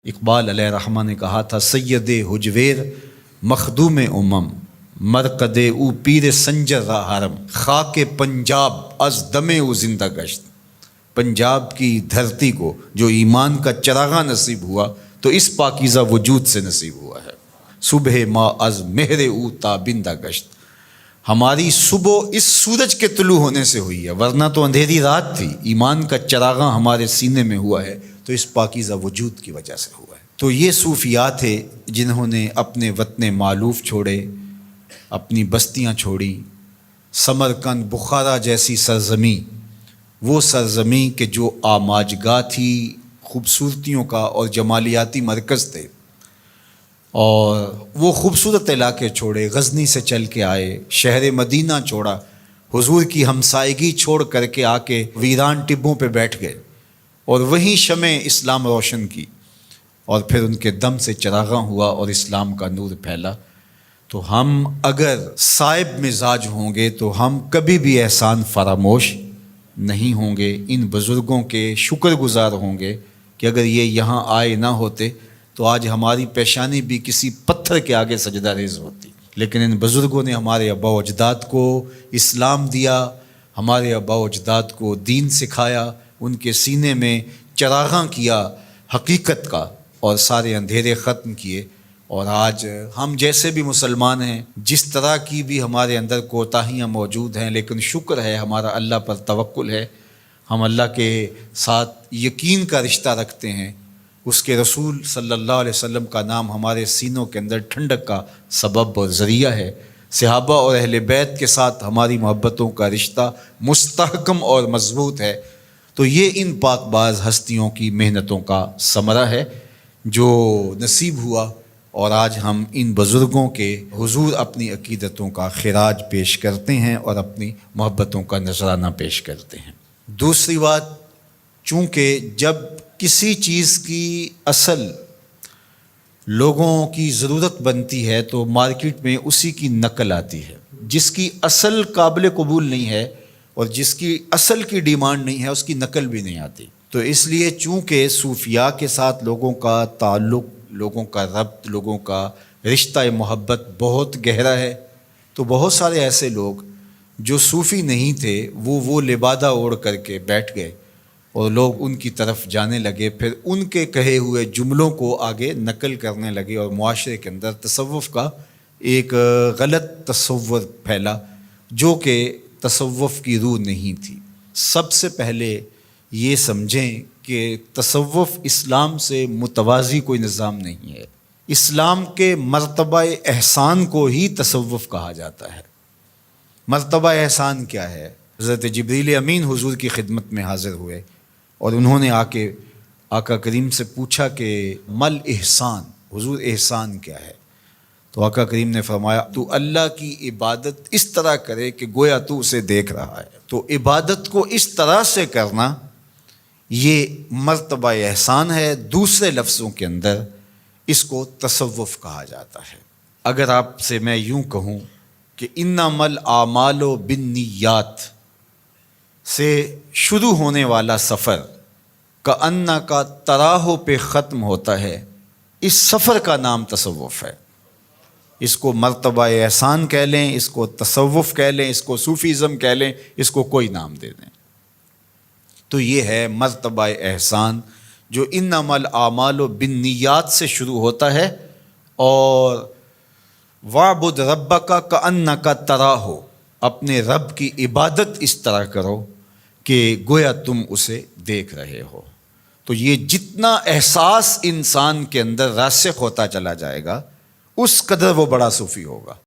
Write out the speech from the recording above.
اقبال علیہ رحمہ نے کہا تھا، سید حجویر مخدوم امم، مرقد او پیر سنجر را حرم، خاک پنجاب از دم او زندہ گشت۔ پنجاب کی دھرتی کو جو ایمان کا چراغاں نصیب ہوا تو اس پاکیزہ وجود سے نصیب ہوا ہے۔ صبح ما از مہر او تابندہ گشت، ہماری صبح اس سورج کے طلوع ہونے سے ہوئی ہے، ورنہ تو اندھیری رات تھی۔ ایمان کا چراغاں ہمارے سینے میں ہوا ہے تو اس پاکیزہ وجود کی وجہ سے ہوا ہے۔ تو یہ صوفیاء تھے جنہوں نے اپنے وطن مالوف چھوڑے، اپنی بستیاں چھوڑی، سمرقند، بخارا جیسی سرزمین، وہ سرزمین کہ جو آماجگاہ تھی، خوبصورتیوں کا اور جمالیاتی مرکز تھے، اور وہ خوبصورت علاقے چھوڑے، غزنی سے چل کے آئے، شہر مدینہ چھوڑا، حضور کی ہمسائیگی چھوڑ کر کے آ کے ویران ٹبوں پہ بیٹھ گئے اور وہیں شمع اسلام روشن کی، اور پھر ان کے دم سے چراغاں ہوا اور اسلام کا نور پھیلا۔ تو ہم اگر صائب مزاج ہوں گے تو ہم کبھی بھی احسان فراموش نہیں ہوں گے، ان بزرگوں کے شکر گزار ہوں گے کہ اگر یہ یہاں آئے نہ ہوتے تو آج ہماری پیشانی بھی کسی پتھر کے آگے سجدہ ریز ہوتی۔ لیکن ان بزرگوں نے ہمارے آباء و اجداد کو اسلام دیا، ہمارے آباء و اجداد کو دین سکھایا، ان کے سینے میں چراغاں کیا حقیقت کا، اور سارے اندھیرے ختم کیے۔ اور آج ہم جیسے بھی مسلمان ہیں، جس طرح کی بھی ہمارے اندر کوتاہیاں موجود ہیں، لیکن شکر ہے ہمارا اللہ پر توکل ہے، ہم اللہ کے ساتھ یقین کا رشتہ رکھتے ہیں، اس کے رسول صلی اللہ علیہ وسلم کا نام ہمارے سینوں کے اندر ٹھنڈک کا سبب اور ذریعہ ہے، صحابہ اور اہل بیت کے ساتھ ہماری محبتوں کا رشتہ مستحکم اور مضبوط ہے۔ تو یہ ان پاک باز ہستیوں کی محنتوں کا ثمرہ ہے جو نصیب ہوا، اور آج ہم ان بزرگوں کے حضور اپنی عقیدتوں کا خراج پیش کرتے ہیں اور اپنی محبتوں کا نذرانہ پیش کرتے ہیں۔ دوسری بات، چونکہ جب کسی چیز کی اصل لوگوں کی ضرورت بنتی ہے تو مارکیٹ میں اسی کی نقل آتی ہے، جس کی اصل قابل قبول نہیں ہے اور جس کی اصل کی ڈیمانڈ نہیں ہے اس کی نقل بھی نہیں آتی۔ تو اس لیے چونکہ صوفیاء کے ساتھ لوگوں کا تعلق، لوگوں کا ربط، لوگوں کا رشتہ محبت بہت گہرا ہے، تو بہت سارے ایسے لوگ جو صوفی نہیں تھے وہ لبادہ اوڑھ کر کے بیٹھ گئے اور لوگ ان کی طرف جانے لگے، پھر ان کے کہے ہوئے جملوں کو آگے نقل کرنے لگے، اور معاشرے کے اندر تصوف کا ایک غلط تصور پھیلا جو کہ تصوف کی روح نہیں تھی۔ سب سے پہلے یہ سمجھیں کہ تصوف اسلام سے متوازی کوئی نظام نہیں ہے۔ اسلام کے مرتبہ احسان کو ہی تصوف کہا جاتا ہے۔ مرتبہ احسان کیا ہے؟ حضرت جبریل امین حضور کی خدمت میں حاضر ہوئے اور انہوں نے آ کے آقا کریم سے پوچھا کہ مل احسان، حضور احسان کیا ہے؟ تو آقا کریم نے فرمایا، تو اللہ کی عبادت اس طرح کرے کہ گویا تو اسے دیکھ رہا ہے۔ تو عبادت کو اس طرح سے کرنا یہ مرتبہ احسان ہے۔ دوسرے لفظوں کے اندر اس کو تصوف کہا جاتا ہے۔ اگر آپ سے میں یوں کہوں کہ انما الاعمال بالنیات سے شروع ہونے والا سفر کأنک تراہ پہ ختم ہوتا ہے، اس سفر کا نام تصوف ہے۔ اس کو مرتبہ احسان کہہ لیں، اس کو تصوف کہہ لیں، اس کو صوفیزم کہہ لیں، اس کو کوئی نام دے دیں، تو یہ ہے مرتبہ احسان جو انما الاعمال بالنیات سے شروع ہوتا ہے، اور وَاعْبُدْ رَبَّكَ كَأَنَّكَ تَرَاهُ، اپنے رب کی عبادت اس طرح کرو کہ گویا تم اسے دیکھ رہے ہو۔ تو یہ جتنا احساس انسان کے اندر راسخ ہوتا چلا جائے گا اس قدر وہ بڑا صوفی ہوگا۔